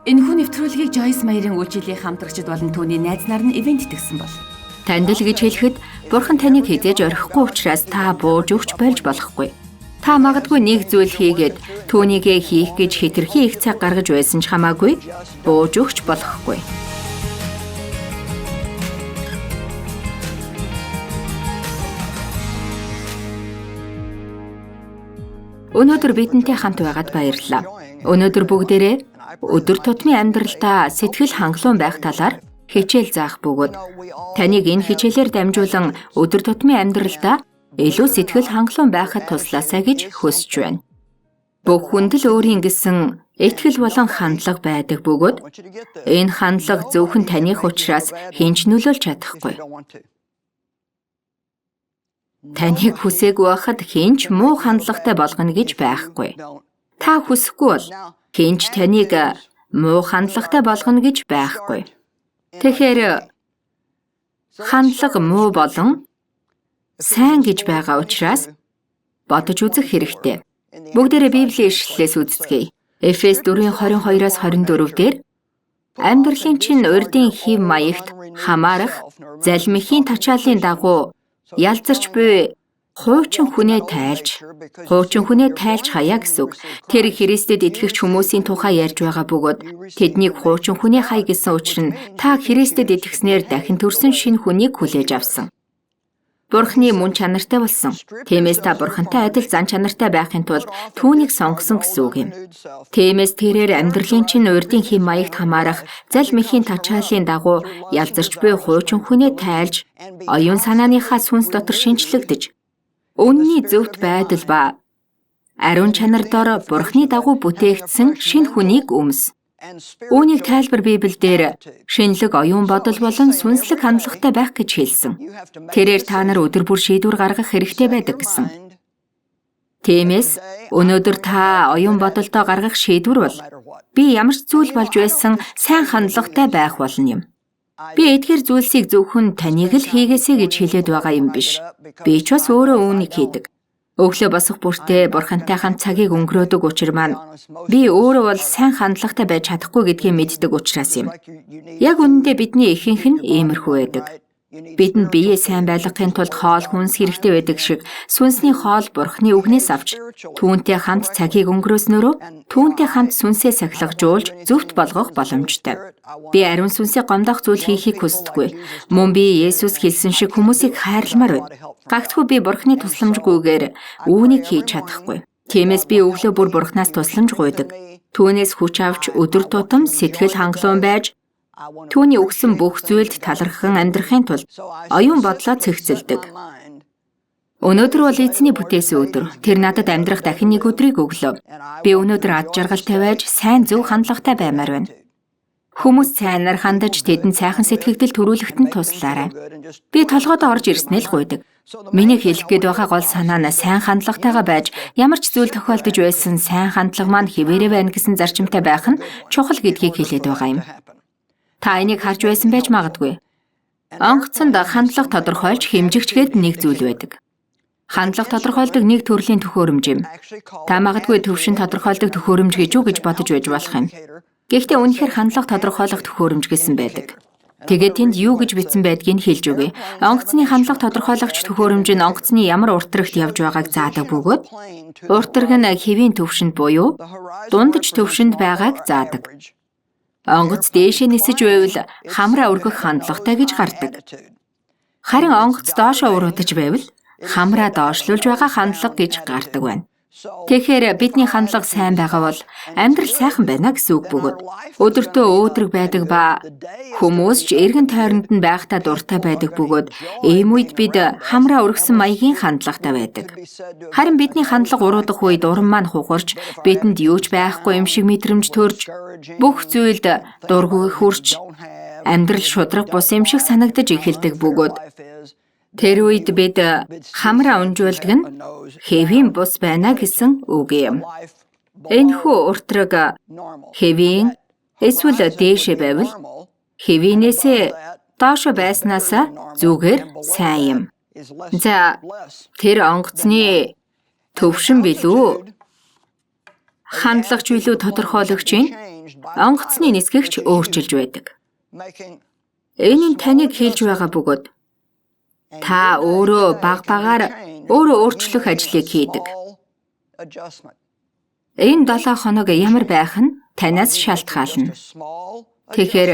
Энэхүү нэвтрүүлгийг Joyce Meyer-ийн үйлчлэлийн хамтрагчид болон түүний найз нар нь ивент итгэсэн бол. Танд л гэж хэлэхэд Бурхан таныг хизээж орхихгүй учраас та бууж өгч болж болохгүй. Та магадгүй нэг зүйл хийгээд түүнийгээ хийх гэж хэтэрхий их цаг гаргаж байсан ч хамаагүй бууж өгч болохгүй. Өнөөдөр бидэнтэй хамт байгаад баярлалаа. Өнөөдөр бүгдээрээ өдөр тутмын амьдралдаа сэтгэл хангалуун байх талаар хичээл заах бөгөөд таныг энэ хичээлээр дамжуулан өдөр тутмын амьдралдаа илүү сэтгэл хангалуун байхад туслаасай гэж хүсэж байна. Бүх хүнд л өөрийн гэсэн итгэл болон хандлага байдаг бөгөөд энэ хандлага зөвхөн таних учраас хинч нөлөөлж чадахгүй. Таныг хүсээгүй байхад хинч муу хандлагатай болгоно гэж байхгүй. Та хүсэхгүй бол хинч таныг муу хандлагатай болгоно гэж байхгүй. Тэгэхээр хандлага муу болон сайн гэж байгаа учраас бодож үзэх хэрэгтэй. Бүгдээрээ Библийн ишлэлээс үзцгээе. Эфес 4:22-аас 24 дээр амьдралын чинь урдын хэв маягт хамаарах залмихийн тачаалын дагуу ялзарч буй хуучин хүнээ тайлж хаяа гэсэн үг. Тэр Христэд итгэгч хүмүүсийн тухай ярьж байгаа бөгөөд тэднийг хуучин хүнээ хай гэсэн учир нь та Христэд итгэснээр дахин төрсөн шинэ хүнийг хүлээж авсан. Бурхны мөн чанартай болсон. Тиймээс та Бурхантай адил зан чанартай байхын тулд түүнийг сонгосон гэсэн үг юм. Тиймээс тэрээр амьдралын чинь урдын хэм маягт хамаарах залмихийн тачаалын дагуу ялзарч буй хуучин хүнээ тайлж оюун санааныхаа сүнс дотор шинчлэгдэж үнний зөвхт байдал ба ариун чанар дор Бурхны дагуу бүтээгдсэн шинэ хүнийг өмс. Үүнийг тайлбар Библиэлд шинэлэг оюун бодол болон сүнслэг хандлагатай байх гэж хэлсэн. Тэрээр та нар өдөр бүр шийдвэр гаргах хэрэгтэй байдаг гэсэн. Тиймээс өнөөдөр та оюун бодолдоо гаргах шийдвэр бол би ямар ч зүйл болж байсан сайн хандлагатай байх болно юм. Би эдгээр зүйлсийг зөвхөн таныг л хийгээсэй гэж хэлээд байгаа юм биш. Би ч бас өөрөө үүнийг хийдэг. Өглөө босох бүртээ Бурхантай хамт цагийг өнгөрөөдөг учир маань би өөрөө бол сайн хандлагатай байж чадахгүй гэдгийг мэддэг учраас юм. Яг үнэндээ бидний ихэнх нь иймэрхүү байдаг. Бидэнд биеэ сайн байлгахын тулд хоол хүнс хэрэгтэй байдаг шиг сүнсний хоол Бурхны үгнээс авч түүнтэй хамт цагийг өнгөрөөснөөрөө түүнтэй хамт сүнсээ сахилгажуулж зөвхт болгох боломжтой. Би ариун сүнсээ гомдох зүйл хийхийг хүсдэггүй. Мөн би Есүс хэлсэн шиг хүмүүсийг хайрламаар байна. Гагтхүү би Бурхны тусламжгүйгээр үүнийг хийж чадахгүй. Тиймээс би өглөө бүр Бурхнаас тусламж гуйдаг. Түүнээс хүч авч өдөр тутам сэтгэл хангалуун байж түүний өгсөн бүх зүйлд талархан амьдрахын тулд оюун бодлоо цэгцэлдэг. Өнөөдөр бол эзний бүтээсэн өдөр. Тэр надад амьдрах дахин нэг өдрийг өглөө. Би өнөөдөр ад жаргалтай байж сайн зөв хандлагатай баймаар байна. Хүмүүс сайнаар хандаж тэдэнд сайхан сэтгэгдэл төрүүлэхэд нь туслаарай. Би толгойдоо орж ирснээ л гуйдаг. Миний хэлэх гээд байгаа гол санаа нь сайн хандлагатайгаа байж ямар ч зүйл тохиолдож байсан сайн хандлага маань хэвээрээ байна гэсэн зарчимтай байх нь чухал гэдгийг хэлээд байгаа юм. Та энийг харж байсан байж магадгүй. Онгоцонд хандлага тодорхойлж хэмжигчгээд нэг зүйл байдаг. Хандлага тодорхойлдог нэг төрлийн төхөөрөмж юм. Та магадгүй төвшин тодорхойлдог төхөөрөмж гэж юу гэж бодож байж болох юм. Гэхдээ үнэхээр хандлага тодорхойлох төхөөрөмж гэсэн байдаг. Тэгээд тэнд юу гэж бичсэн байдгийг хэлж өгье. Онгоцны хандлага тодорхойлогч төхөөрөмж нь онгоцны ямар уртрагт явж байгааг заадаг бөгөөд уртраг нь хэвийн төвшөнд буюу дундаж төвшөнд байгааг заадаг. Онгоц дээшээ нисэж байвал хамраа өргөх хандлагатай гэж гардаг. Харин онгоц доошоо уруудаж байвал хамраа доошлуулж байгаа хандлага гэж гардаг байна. Тэгэхээр бидний хандлага сайн байгаа бол амьдрал сайхан байна гэсэн үг бөгөөд өдөртөө өөдрөг байдаг ба хүмүүс ч эргэн тойронд нь байхдаа дуртай байдаг бөгөөд ийм үед бид хамраа өргөсөн маягийн хандлагатай байдаг. Харин бидний хандлага уруудах үед уран маань хугарч бидэнд юу ч байхгүй юм шиг мэдрэмж төрж бүх зүйлд дургүй хүрч амьдрал шудраг бус юм шиг санагдаж эхэлдэг бөгөөд тэр үед бид хамраа унжуулдаг нь хэвийн бус байна гэсэн үг юм. Энэхүү уртраг хэвийн эсвэл дээшээ байвал хэвийнээсээ доошо байснаас зүгээр сайн юм. За тэр онгоцны төвшин билүү? Хандлага чиглүү тодорхойлогчийн онгоцны нисгэгч өөрчилж байдаг. Энэ нь таныг хэлж байгаа бөгөөд та өөрөө багаар өөрөө өөрчлөх ажлыг хийдэг. Энэ 7 хоног ямар байх нь танаас шалтгаална. Тэгэхээр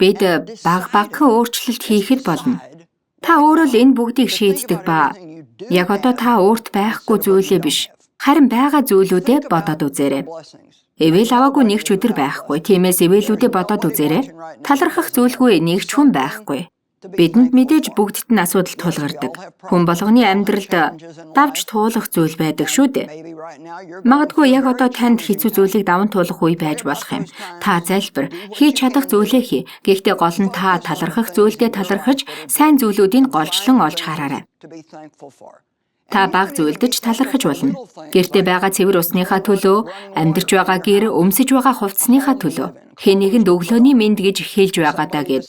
бид багахан өөрчлөлт хийхэд болно. Та өөрөө л энэ бүгдийг шийддэг ба яг одоо та өөрт байхгүй зүйлээ биш, харин байгаа зүйлүүдээ бодоод үзээрэй. Эвэл аваагүй нэг ч өдөр байхгүй. Тиймээс эвэлүүдээ бодоод үзээрэй. Талархах зүйлгүй нэг ч хүн байхгүй. Бидэнд мэдээж бүгдд нь асуудал тулгардаг. Хүн болгоны амьдралд давж туулах зүйл байдаг шүү дээ. Магадгүй яг одоо танд хэцүү зүйлийг даван туулах үе байж болох юм. Та залбир, хийж чадах зүйлээ хий. Гэхдээ гол нь та талархах зүйлдээ талархаж, сайн зүйлүүдийг голжлон олж хараарай. Та баг зүйлдэж талархаж болно. Гэртээ байгаа цэвэр усныхаа төлөө, амьдарч байгаа гэр, өмсөж байгаа хувцсныхаа төлөө, хэн нэгэнд өглөөний мэнд гэж хэлж байгаадаа гэв.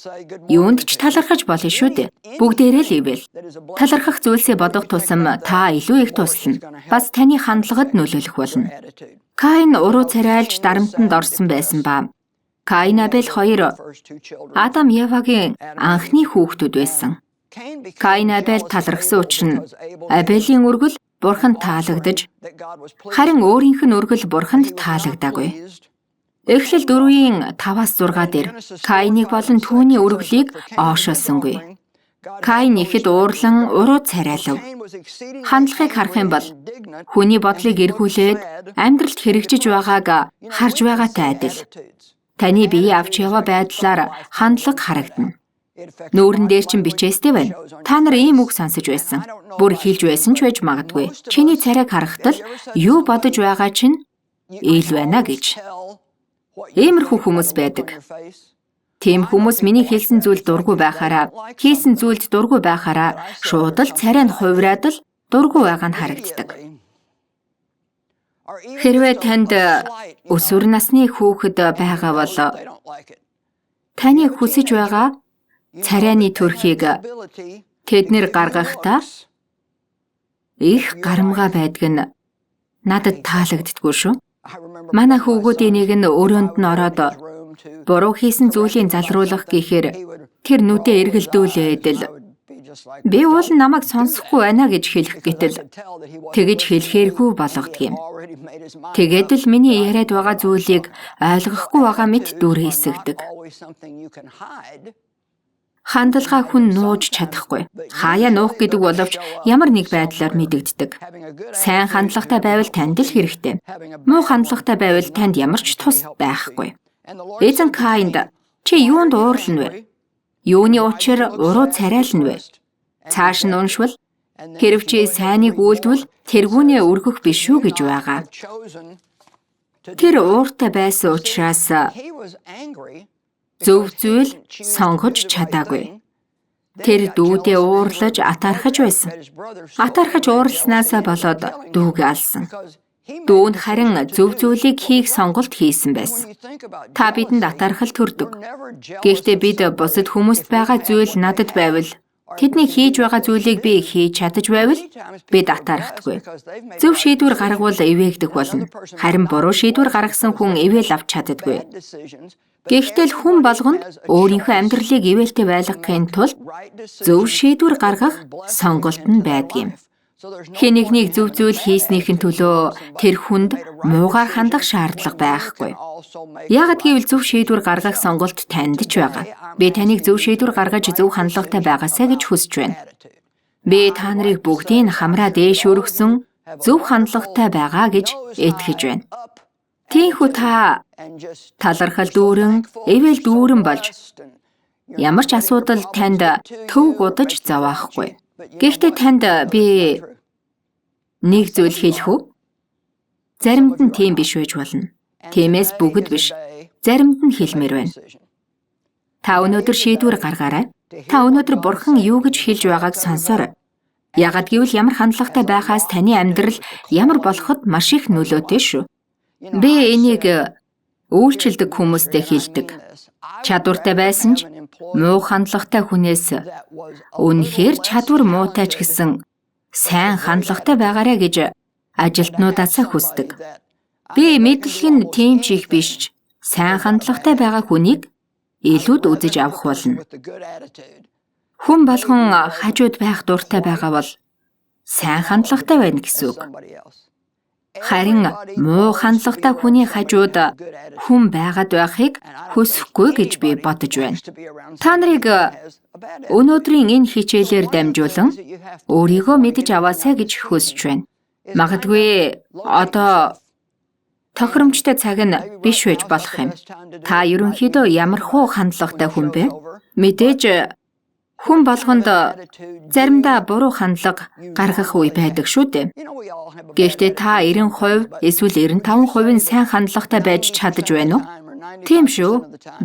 Юунд ч талархаж болно шүү дээ. Бүгдээрээ л ивэл. Талархах зүйлсээ бодох тусам та илүү их туслана. Бас таны хандлагад нөлөөлөх болно. Каин уруу царайлж дарамтанд орсон байсан ба Каин Абель хоёр Адам Евагийн анхны хүүхдүүд байсан. Каин Абель талархсан учир нь Абелийн өргөл Бурханд таалагдж, харин өөрийнх нь өргөл Бурханд таалагдаагүй. Эхлэл 4-ийн 5-6 дээр Каиныг болон түүний өргөлийг оошоосонгүй. Каин ихэд уурлан уруу царайлав. Хандлагыг харах юм бол хүний бодлыг эргүүлээд амьдралд хэрэгжиж байгааг харж байгаатай адил. Таны бие авч яваа байдлаар хандлага харагдана. Нүүрэн дээр чинь бичээстэй байна. Та нар ийм үг сонсож байсан. Бүр хэлж байсан ч байж магадгүй. Чиний царайг харахад л юу бодож байгаа чинь ил байна гэж. Иймэрхүү хүмүүс байдаг. Тийм хүмүүс миний хэлсэн зүйл дургүй байхаараа, хийсэн зүйлд дургүй байхаараа шууд л царай нь хувраад л дургүй байгаа нь харагддаг. Хэрвээ танд өсвөр насны хүүхэд байгаа бол таны хүсэж байгаа царайны төрхийг тэднэр гаргахдаа их гарамга байдаг нь надад таалагддаггүй шүү. Манай хүүгүүдийн нэг нь өрөөнд нь ороод буруу хийсэн зүйлийг залруулах гэхээр тэр нүдээ эргэлдүүлээд л би уул намайг сонсохгүй байна гэж хэлэх гэтэл тэгэж хэлэхээргүй болгодог юм. Тэгээд л миний яриад байгаа зүйлийг ойлгохгүй байгаа мэт дүр хийсгдэг. Хандлагаа хүн нууж чадахгүй. Хаяа нуух гэдэг боловч ямар нэг байдлаар мэдэгддэг. Сайн хандлагатай байвал танд л хэрэгтэй. Муу хандлагатай байвал танд ямар ч тус байхгүй. Эзэн Каинд чи юунд уурлана вэ? Юуны учир уруу царайлна вэ? Цааш нь уншвал хэрв чи сайныг үйлдвэл тэргүүнээ өргөх биш үү гэж байгаа. Тэр ууртай байсан учраас зөв зүйл сонгож чадаагүй. Тэр дүүдээ уурлаж атаархаж байсан. Атаархаж уурласнаас болоод дүүг алсан. Дүү нь харин зөв зүйлийг хийх сонголт хийсэн байсан. Та бидэнд атаархал төрдөг. Гэхдээ бид бусад хүмүүст байгаа зүйл надад байвал, тэдний хийж байгаа зүйлийг би хийж чадаж байвал бид атаархдаггүй. Зөв шийдвэр гаргавал эвээгдэх болно. Харин буруу шийдвэр гаргасан хүн эвэл авч чаддаггүй. Гэхдээ л хүн болгонд өөрийнхөө амьдралыг ивэлтэй байлгахын тулд зөв шийдвэр гаргах сонголт нь байдаг юм. Хэн нэгнийг зөв зүйл хийснийхэн төлөө тэр хүнд муугаар хандах шаардлага байхгүй. Яагад гэвэл зөв шийдвэр гаргах сонголт танд ч байгаа. Би таныг зөв шийдвэр гаргаж зөв хандлагатай байгаасаа гэж хүсэж байна. Би та нарыг бүгдийг хамраа дээш өргөсөн зөв хандлагатай байгаа гэж итгэж байна. Тийхүү та талархал дүүрэн, эвэл дүүрэн болж ямар ч асуудал танд төв гудаж зовохгүй. Гэхдээ танд би нэг зүйл хэлэх үү? Заримд нь тийм биш байж болно. Тиймээс бүгд биш. Заримд нь хэлмээр байна. Та өнөөдөр шийдвэр гаргаарай. Та өнөөдөр Бурхан юу гэж хэлж байгааг сонсоорой. Яагад гэвэл ямар хандлагатай байхаас таны амьдрал ямар болоход маш их нөлөөтэй шүү. Би энийг үйлчлдэг хүмүүстэй хэлдэг. Чадвартай байсан ч муу хандлагатай хүнээс үнэхээр чадвар муутай ч гэсэн сайн хандлагатай байгаарай гэж ажилтнуудаасаа хүсдэг. Би мэдлэг нь тийм ч их биш. Сайн хандлагатай байгаа хүнийг илүүд үзэж авах болно. Хүн болгон хажууд байх дуртай байгаа бол сайн хандлагатай байна гэсэн үг. Харин муу хандлагатай хүний хажууд хүн байгаад байхыг хүсэхгүй гэж би бодож байна. Та нарыг өнөөдрийн энэ хичээлээр дамжуулан өөрийгөө мэдэж аваасай гэж хүсэж байна. Магадгүй одоо тохиромжтой цаг нь биш байж болох юм. Та ерөнхийдөө ямар хуу хандлагатай хүн бэ? Мэдээж хүн болгонд заримдаа буруу хандлага гаргах үе байдаг шүү дээ. Гэхдээ та 90% эсвэл 95% сайн хандлагатай байж чадаж байна уу? Тийм шүү.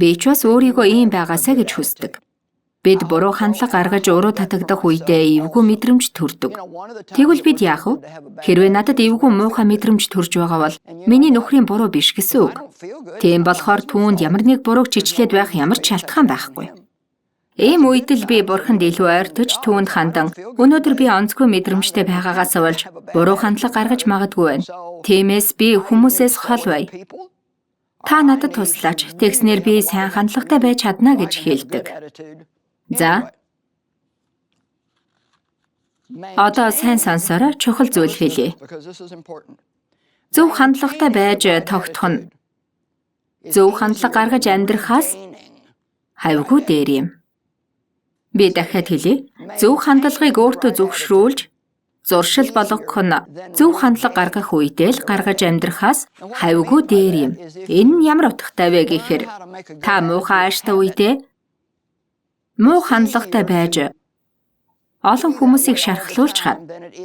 Би ч бас өөрийгөө ийм байгаасаа гэж хүсдэг. Бид буруу хандлага гаргаж өөрөө татагдах үедээ эвгүй мэдрэмж төрдөг. Тэгвэл бид яах вэ? Хэрвээ надад эвгүй муухай мэдрэмж төрж байгаа бол миний нөхрийн буруу биш гэсэн үг. Тийм болохоор түүнд ямар нэг бурууг чичлээд байх ямар ч шалтгаан байхгүй. Ийм үед л би бурханд илүү ойртож түүнд хандан өнөөдөр би онцгүй мэдрэмжтэй байгаагаас болж буруу хандлага гаргаж магадгүй байна. Тиймээс би хүмүүсээс хол бай. Та надад туслаач. Тэгснээр би сайн хандлагатай байж чадна гэж хэлдэг. За. Одоо сайн сонсороо чухал зүйл хэлье. Зөв хандлагатай байж тогтох нь зөв хандлага гаргаж амьдрахаас хавьгүй дээр юм. Би дахиад хэлье. Зөв хандлагыг өөртөө зөвшрүүлж, зуршил болгох нь зөв хандлага гаргах үедээ л гаргаж амьдрахаас хавьгүй дээр юм. Энэ нь ямар утгатай вэ гэхээр та муухай ааштай үедээ муу хандлагатай байж олон хүмүүсийг шархлуулж хаад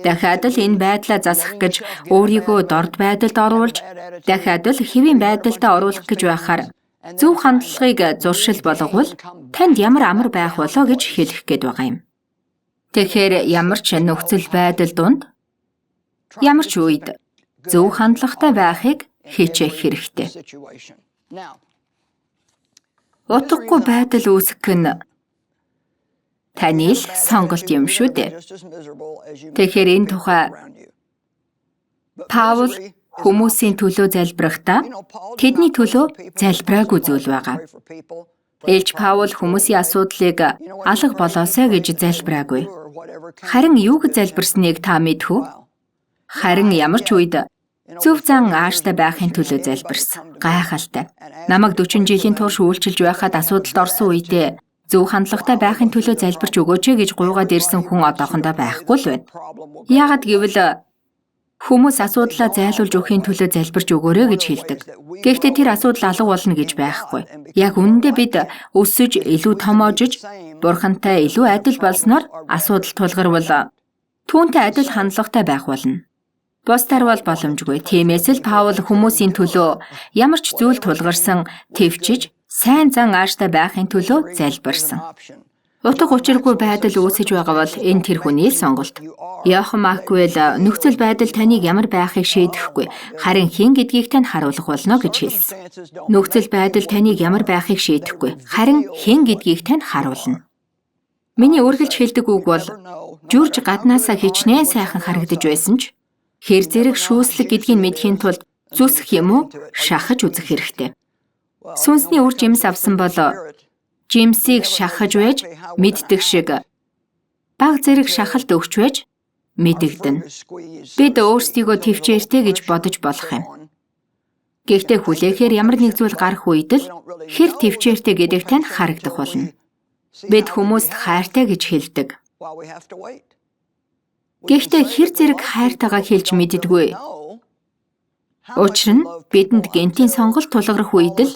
дахиад л энэ байдлаа засах гэж өөрийгөө дорд байдалд оруулж дахиад л хэвийн байдалдаа оруулах гэж байхаар зөв хандлагыг зуршил болговол танд ямар амар байх болоо гэж хэлэх гээд байгаа юм. Тэгэхээр ямар ч нөхцөл байдал донд ямар ч үед зөв хандлагатай байхыг хичээх хэрэгтэй. Утгагүй байдал үүсгэх нь таны л сонголт юм шүү дээ. Тэгэхээр энэ тухай Паул хүмүүсийн төлөө залбирахдаа тэдний төлөө залбираагүй зүйл байгаа. Ээлж Паул хүмүүсийн асуудлыг алга болоосай гэж залбираагүй. Харин юу гэж залбирсныг та мэдэх үү? Харин ямар ч үед зөв зан ааштай байхын төлөө залбирсан. Гайхалтай. Намайг 40 жилийн турш үйлчилж байхад асуудалд орсон үедээ зөв хандлагатай байхын төлөө залбирч өгөөч гэж гуйгаад ирсэн хүн одоохондоо байхгүй л байна. Яагад гэвэл хүмүүс асуудлаа зайлуулж өгөхийн төлөө залбирч өгөөрэй гэж хэлдэг. Гэхдээ тэр асуудал алга болно гэж байхгүй. Яг үнэндээ бид өсөж, илүү томоожж, бурхантай илүү адил болсноор асуудал тулгарвал түүнтэй адил хандлагатай байх болно. Бусдаар бол боломжгүй. Тиймээс л Паул хүмүүсийн төлөө ямар ч зүйл тулгарсан төвчж, сайн зан ааштай байхын төлөө залбирсан. Утга учиргүй байдал үүсэж байгаа бол энэ тэр хүний л сонголт. Йохан Маквел нөхцөл байдал таныг ямар байхыг шийдэхгүй, харин хэн гэдгийг тань харуулах болно гэж хэлсэн. Нөхцөл байдал таныг ямар байхыг шийдэхгүй, харин хэн гэдгийг тань харуулна. Миний үргэлж хэлдэг үг бол жүрж гаднаасаа хичнээн сайхан харагдаж байсан ч хэр зэрэг шүүслэг гэдгийг мэдхийн тулд зүсэх юм уу, шахаж үзэх хэрэгтэй. Сүнсний үр жимс авсан бол жимсийг шахаж байж мэддэг шиг баг зэрэг шахалт өгч байж мэдэгдэнэ. Бид өөрсдийгөө төвчээртэй гэж бодож болох юм. Гэхдээ хүлээхээр ямар нэг зүйл гарах үед л хэр төвчээртэй гэдэг тань харагдах болно. Бид хүмүүст хайртай гэж хэлдэг. Гэхдээ хэр зэрэг хайртайгаа хэлж мэддэггүй. Учир нь бидэнд гэнтийн сонголт тулгарх үед л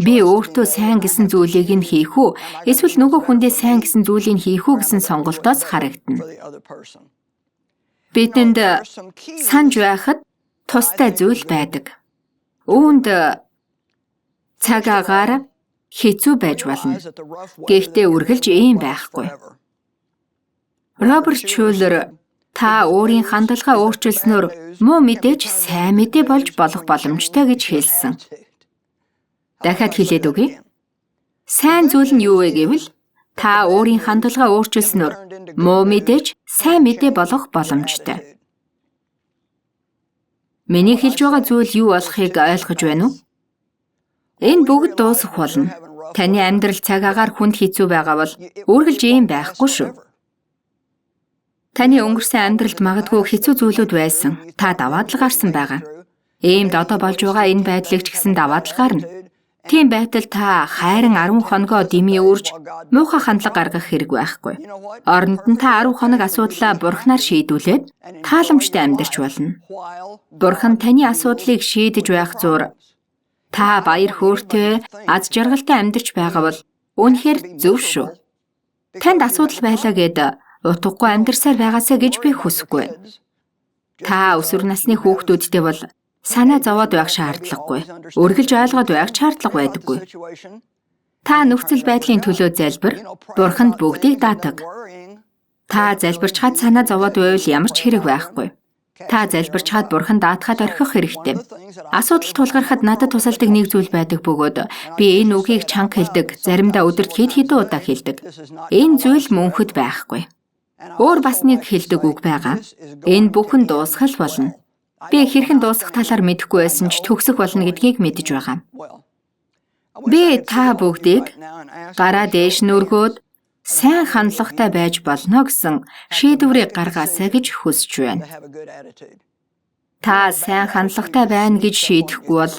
би өөртөө сайн гэсэн зүйлийг нь хийх үү, эсвэл нөгөө хүндээ сайн гэсэн зүйлийг хийх үү гэсэн сонголтоос харагдана. Бидэнд санаж байхад тустай зүйл байдаг. Үүнд цаг агаар хэцүү байж болно. Гэхдээ үргэлж ийм байхгүй. Роберт Шулер та өөрийн хандлагаа өөрчилснөөр муу мэдээж сайн мэдээ болж болох боломжтой гэж хэлсэн. Дахиад хэлээд үгэй. Сайн зүйл нь юу вэ гэвэл та өөрийн хандлагаа өөрчилснөөр муу мэдээж сайн мэдээ болох боломжтой. Миний хэлж байгаа зүйл юу болохыг ойлгож байна уу? Энэ бүгд дуусах болно. Таны амьдрал цаг агаар хүнд хэцүү байгаа бол үргэлж ийм байхгүй шүү. Таны өнгөрсөн амьдралд магадгүй хэцүү зүйлүүд байсан. Та даваад л гарсан байгаа. Иймд одоо болж байгаа энэ байдлыг ч гэсэн даваад л гарна. Тийм байтал та хайран 10 хоногоо дэмий үрж муухай хандлага гаргах хэрэг байхгүй. Оронд нь та 10 хоног асуудлаа бурхнаар шийдүүлээд тааламжтай амьдарч болно. Бурхан таны асуудлыг шийдэж байх зуур та баяр хөөртэй, аз жаргалтай амьдарч байгаа бол үнэхээр зөв шүү. Танд асуудал байлаа гэд утгагүй амьдарсаар байгаасаа гэж би хүсэхгүй. Та өсвөр насны хүүхдүүдтэй бол санаа зовоод байх шаардлагагүй. Үргэлж ойлгоод байх шаардлага байдаггүй. Та нөхцөл байдлын төлөө залбир, Бурханд бүгдийг даатаг. Та залбирчхад санаа зовоод байвал ямар ч хэрэг байхгүй. Та залбирчхад Бурханд даатахад орхих хэрэгтэй. Асуудал тулгархад надад тусалдаг нэг зүйл байдаг бөгөөд би энэ үгийг чанга хэлдэг, заримдаа өдөрт хэдэн удаа хэлдэг. Энэ зүйл мөнхөд байхгүй. Өөр бас нэг хэлдэг үг байгаа. Энэ бүхэн дуусгал болно. Би хэрхэн дуусах талаар мэдэхгүй байсан ч төгсөх болно гэдгийг мэдэж байгаа. Би та бүгдийг гараа дээш нүргөөд сайн хандлагатай байж болно гэсэн шийдвэрийг гаргаасаа гэж хүсэж байна. Та сайн хандлагатай байна гэж шийдэхгүй бол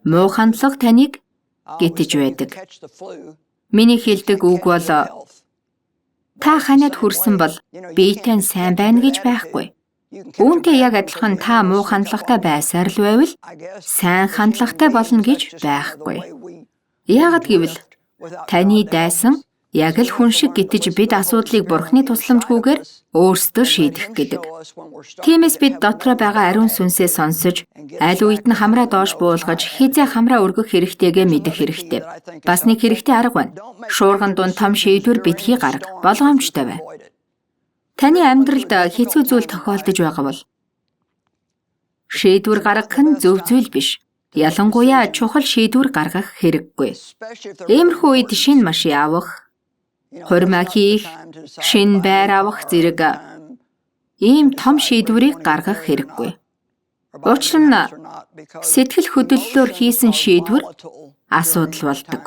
муу хандлага таныг гитэж байдаг. Миний хэлдэг үг бол та ханаад хүрсэн бол биетэй сайн байна гэж байхгүй. Үүнтэй яг адилхан та муу хандлагатай байсаар л байвал сайн хандлагатай болно гэж байхгүй. Яагад гэвэл таны дайсан яг л хүн шиг гитэж бид асуудлыг Бурхны тусламжгүйгээр өөрсдөө шийдэх гэдэг. Тиймээс бид дотроо байгаа ариун сүнсээ сонсож, аль үед нь хамраа доош буулгаж, хизээ хамраа өргөх хэрэгтэйгээ мэдэх хэрэгтэй. Бас нэг хэрэгтэй арга байна. Шуурган дунд том шийдвэр битгий гарга, болгоомжтой бай. Таны амьдралд хэцүү зүйл тохиолдож байгаа бол шийдвэр гаргах нь зөв зүйл биш. Ялангуяа чухал шийдвэр гаргах хэрэггүй. Иймэрхүү үед шинэ машин авах, хурмаа хийх, шинэ байр авах зэрэг ийм том шийдвэрийг гаргах хэрэггүй. Учир нь сэтгэл хөдлөлөөр хийсэн шийдвэр асуудал болдог.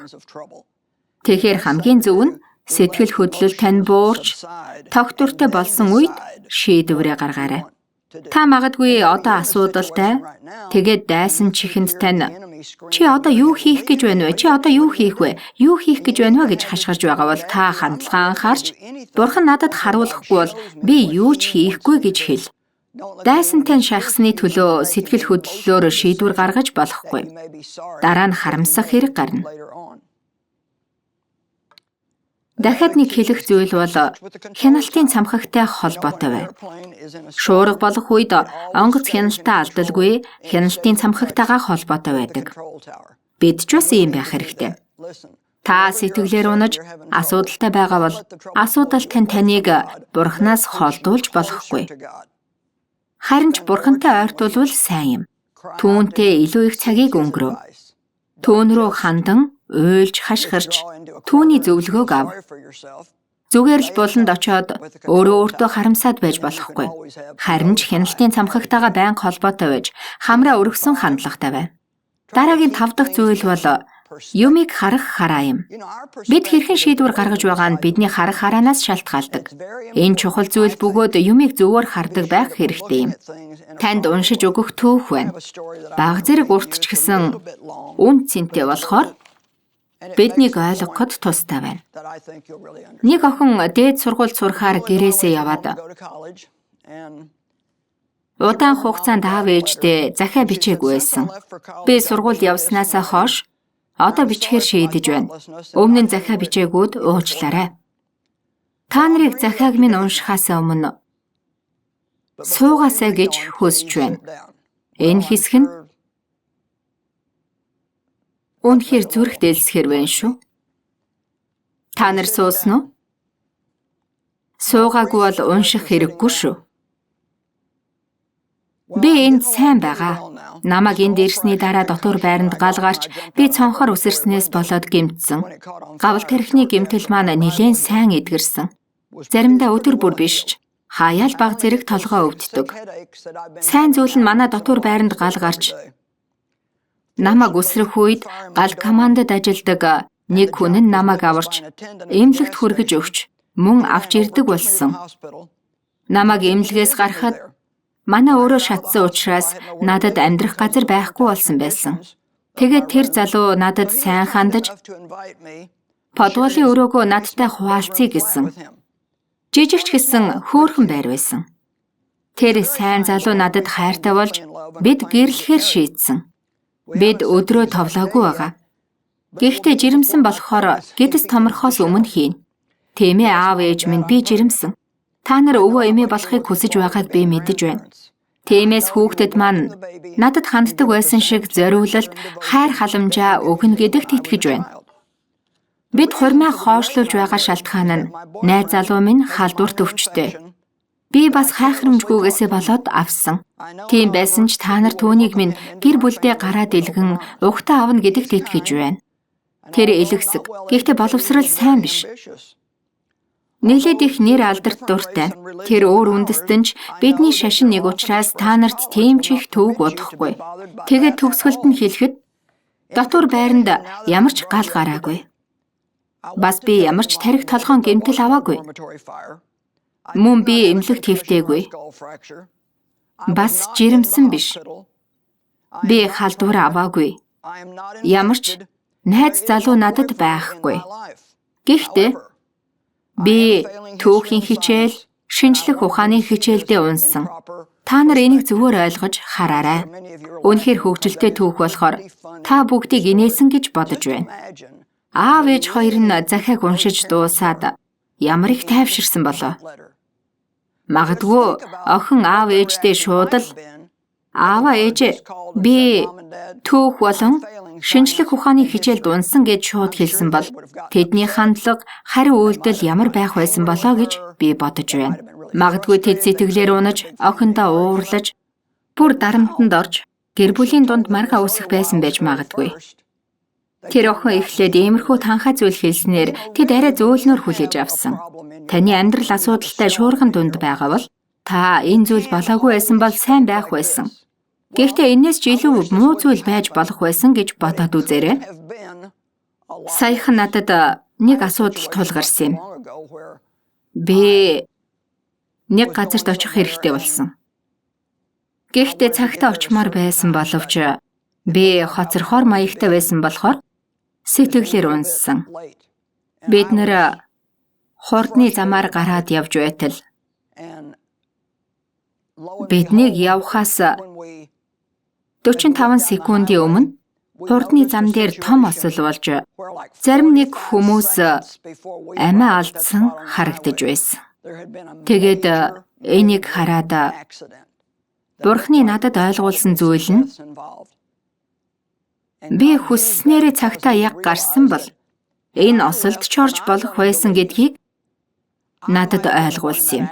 Тэгэхээр хамгийн зөв нь сэтгэл хөдлөл тань буурч, тогтвортой болсон үед шийдвэрээ гаргаарай. Та магадгүй одоо асуудалтай, тэгээд дайсан чихэнд тань чи одоо юу хийх гэж байна вэ? Чи одоо юу хийх вэ? Юу хийх гэж байна вэ гэж хашгирж байгаа бол та хандлагаа анхаарч, Бурхан надад харуулахгүй бол би юу ч хийхгүй гэж хэл. Дайсан тань шахсны төлөө сэтгэл хөдлөлөөр шийдвэр гаргаж болохгүй. Дараа нь харамсах хэрэг гарна. Дахиад нэг хэлэх зүйл бол хяналтын цамхагтай холбоотой байна. Шуурга болох үед онгоц хяналтаа алдалгүй хяналтын цамхагтайгаа холбоотой байдаг. Бид ч бас ийм байх хэрэгтэй. Та сэтгэлээр унаж асуудалтай байгаа бол асуудал таныг Бурханаас холдуулж болохгүй. Харин ч Бурхантай ойртуулвал сайн юм. Түүнтэй илүү их цагийг өнгөрөв. Түүн рүү хандан уйлж хашгирч түүний зөвлөгөөг ав. Зүгээр л буланд очоод өөртөө харамсаад байж болохгүй. Харин ч хяналтын цамхагтайгаа байнга холбоотой байж хамраа өргөсөн хандлагатай бай. Дараагийн 5 дахь зүйл бол юмыг харах хараа юм. Бид хэрхэн шийдвэр гаргаж байгаа нь бидний харах хараанаас шалтгаалдаг. Энэ чухал зүйл бөгөөд юмыг зөвөр хардаг байх хэрэгтэй юм. Танд уншиж өгөх түүх байна. Бага зэрэг урт ч гэсэн үн цэнтэй болохоор биднийг ойлгоход тустай байна. Нэг охин дээд сургууль сурахаар гэрээсээ яваад удаан хугацаанд аав ээжтэй захиа бичээгүй байсан. Би сургуульд явснаасаа хойш одоо бичгээр шийдэж байна. Өмнө нь захиа бичээгүүд уучлаарай. Та нарыг захиаг минь уншихаас өмнө суугаасаа гэж хүсэж байна. Энэ хэсэг нь үнэхээр зүрх дээлсэхэр байна шүү. Та нар суусан уу? Суугаагүй бол унших хэрэггүй шүү. Би энд сайн байгаа. Намайг энд ирсний дараа дотор байранд галгарч би цонхоор үсэрснээс болоод гэмтсэн. Гавал тархины гэмтэл маань нэлээд сайн эдгэрсэн. Заримдаа өдөр бүр биш ч хаяал баг зэрэг толгоо өвддөг. Сайн зүйл нь манай дотор байранд гал гарч намайг үсрэх үед гал командад ажилдаг нэг хүн нь намайг аварч эмнэлэгт хүргэж өгч мөн авч ирдэг болсон. Намайг эмнэлгээс гаргахад манай өөрөө шатсан учраас надад амьдрах газар байхгүй болсон байсан. Тэгээд тэр залуу надад сайн хандаж подволын өрөөгөө надтай хуваалцъя гэсэн. Жижигч гэсэн хөөрхөн байр байсан. Тэр сайн залуу надад хайртай болж бид гэрлэхээр шийдсэн. Бид өдрөө товлоогүй байгаа. Гэхдээ жирэмсэн болохоор гэдэс томорхоос өмнө хийн. Тийм ээ аав ээж минь би жирэмсэн. Та нар өвөө эмээ болохыг хүсэж байгааг би мэдэж байна. Тиймээс хүүхдэд маань надад ханддаг байсан шиг зориулалт, хайр халамжаа өгнө гэдэгт итгэж байна. Бид хурмаа хоошлуулж байгаа шалтгаан нь найз залуу минь халдварт өвчтэй. Би бас хайхрамжгүйгээсээ болоод авсан. Тийм байсан ч та нар түүнийг минь гэр бүлдээ гараад илгэн угтаа авна гэдэгт итгэж байна. Тэр элэгсэг. Гэхдээ боловсрал сайн биш. Нэлээд их нэр алдарт дуртай. Тэр өөр үндэстэн ч бидний шашин нэг учраас та нарт тийм ч их төвөг удахгүй. Тэгээд төгсгөлд нь хэлэхэд дотор байранд ямар ч гал гараагүй. Бас би ямар ч тарих толгоон гэмтэл аваагүй. Мөн би эмнэлэгт хэвтээгүй. Бас жирэмсэн биш. Би халдвар аваагүй. Ямар ч найз залуу надад байхгүй. Гэхдээ би түүхийн хичээл, шинжлэх ухааны хичээлдээ унсан. Та нар энийг зөвөр ойлгож хараарай. Үнэхээр хөгжилтэй түүх болохоор та бүгдийг инээсэн гэж бодож байна. Аав ээж хоёр нь захиаг уншиж дуусаад ямар их тайвширсан болоо. Магадгүй охин аав ээждээ шууд л аава ээж би түүх болон шинжлэх ухааны хичээлд унсан гэж шууд хэлсэн бол тэдний хандлага, хариу үйлдэл ямар байх байсан болоо гэж би бодож байна. Магадгүй тэд сэтгэлээр унаж, охиндоо уурлаж, бүр дарамтанд орж гэр бүлийн дунд маргаа үсэх байсан байж магадгүй. Тэр охин эхлээд иймэрхүү танхаа зүйл хэлснээр тэд арай зөөлнөр хүлээж авсан. Таны амьдрал асуудалтай шуурган дунд байгаа бол та энэ зүйл болоогүй байсан бол сайн байх байсан. Гэхдээ энэс ч илүү муу зүйл байж болох байсан гэж бодоод үзээрэй. Саяхан надад нэг асуудал тулгарсан юм. Би нэг газарт очих хэрэгтэй болсон. Гэхдээ цагтаа очимоор байсан боловч би хоцорхоор маягтай байсан болохоор сэтгэлээр унссан. Бид нэр хурдны замаар гараад явж байтал биднийг явхаас 45 секундын өмнө хурдны зам дээр том осол болж зарим нэг хүмүүс амиа алдсан харагдаж байсан. Тэгээд энийг хараад Бурхны надад ойлгуулсан зүйл нь би хүсснээрээ цагтаа яг гарсан бол энэ осолд ч орж болох байсан гэдгийг надад ойлгуулсан юм.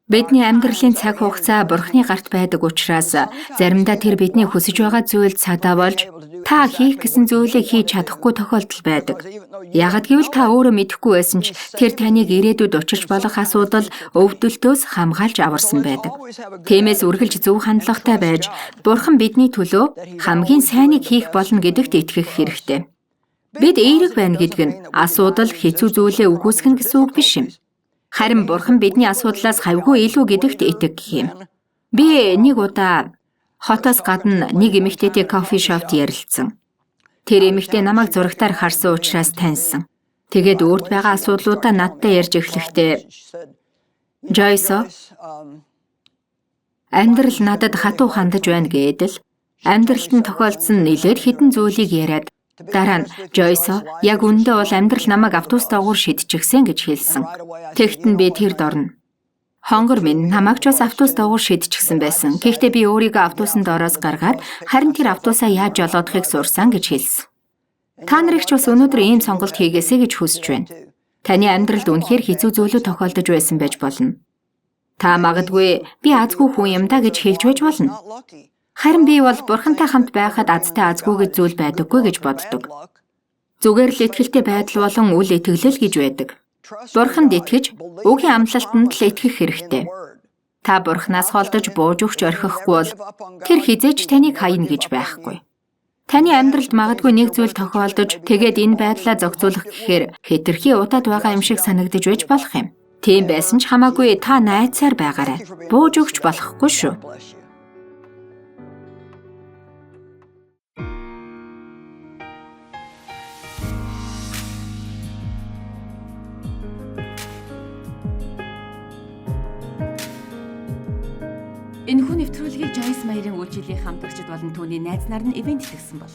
Бидний амьдралын цаг хугацаа Бурхны гарт байдаг учраас заримдаа тэр бидний хүсэж байгаа зүйл цадаа болж та хийх гэсэн зүйлээ хийж чадахгүй тохиолдол байдаг. Ягд гэвэл та өөрөө мэдэхгүй байсан ч тэр таныг ирээдүйд учирч болох асуудал өвдөлтөөс хамгаалж аварсан байдаг. Тиймээс үргэлж зөв хандлагатай байж Бурхан бидний төлөө хамгийн сайныг хийх болно гэдэгт итгэх хэрэгтэй. Бид эерэг байна гэдэг нь асуудал хэцүү зүйлээ үгүйсгэн гэсэн үг биш юм. Харин Бурхан бидний асуудлаас хавьгүй илүү гэдэгт итгэх юм. Би нэг удаа хотоос гадна нэг эмэгтэйтэй кофе шопт ярилцсан. Тэр эмэгтэй намайг зурагтаар харсан учраас таньсан. Тэгээд өөрт байгаа асуудлуудаа надтай ярьж эхлэхдээ Жойсо амьдрал надад хатуу хандаж байна гэдэл амьдралд нь тохиолдсон нэлээд хэдэн зүйлийг яриад дараа нь Жойсо яг үндэ бол амьдрал намайг автобус доогуур шидчихсэн гэж хэлсэн. Тэгт нь би тэрд орно. Хонгор минь намайг ч бас автобус доогуур шидчихсэн байсан. Гэхдээ би өөрийгөө автобусанд ороос гаргаад харин тэр автобусаа яаж жолоодохыг сурсан гэж хэлсэн. Та нарыг ч бас өнөөдөр ийм сонголт хийгээсэй гэж хүсэж байна. Таны амьдралд үнэхээр хэцүү зүйлүүд тохиолдож байсан байж болно. Та магадгүй би азгүй хүн юм да гэж хэлж байж болно. Харин би бол Бурхантай хамт байхад азтай азгүй гэж зүйл байдаггүй гэж боддог. Зүгээр л итгэлтэй байдал болон үл итгэлэл гэж байдаг. Бурханд итгэж, үгийн амлалтанд л итгэх хэрэгтэй. Та Бурханаас холдож бууж өгч орхихгүй бол тэр хизээч таныг хаяна гэж байхгүй. Таны амьдралд магадгүй нэг зүйл тохиолдож, тэгээд энэ байдлаа зохицуулах гэхээр хэтэрхий удаад байгаа юм шиг санагдаж байж болох юм. Тийм байсан ч хамаагүй та найдсаар байгаарай. Бууж өгч болохгүй шүү. Энэхүү нэвтрүүлгийг Joyce Meyer-ийн үйлчиллийн хамтрагчид болон түүний найз нар нь ивент хийсэн бол